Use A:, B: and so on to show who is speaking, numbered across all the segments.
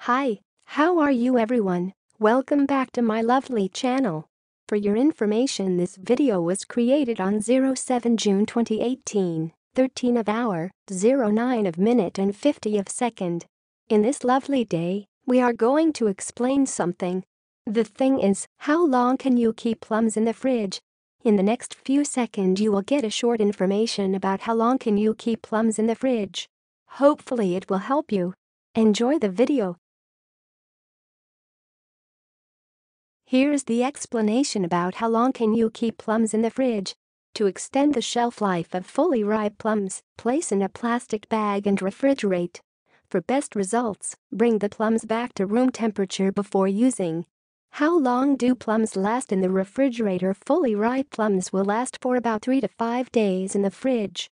A: Hi, how are you everyone? Welcome back to my lovely channel. For your information, this video was created on 07 June 2018, 13 of hour, 09 of minute and 50 of second. In this lovely day, we are going to explain something. The thing is, how long can you keep plums in the fridge? In the next few seconds you will get a short information about how long can you keep plums in the fridge. Hopefully it will help you. Enjoy the video. Here's the explanation about how long can you keep plums in the fridge. To extend the shelf life of fully ripe plums, place in a plastic bag and refrigerate. For best results, bring the plums back to room temperature before using. How long do plums last in the refrigerator? Fully ripe plums will last for about 3 to 5 days in the fridge.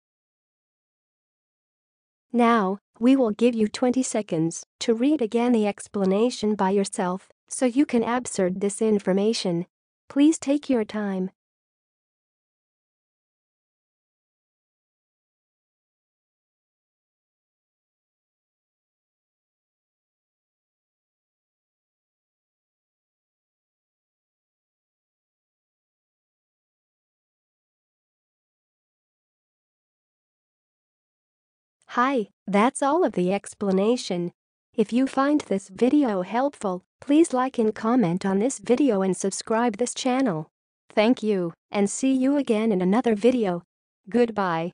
A: Now, we will give you 20 seconds to read again the explanation by yourself so you can absorb this information. Please take your time. Hi, that's all of the explanation. If you find this video helpful, please like and comment on this video and subscribe this channel. Thank you, and see you again in another video. Goodbye.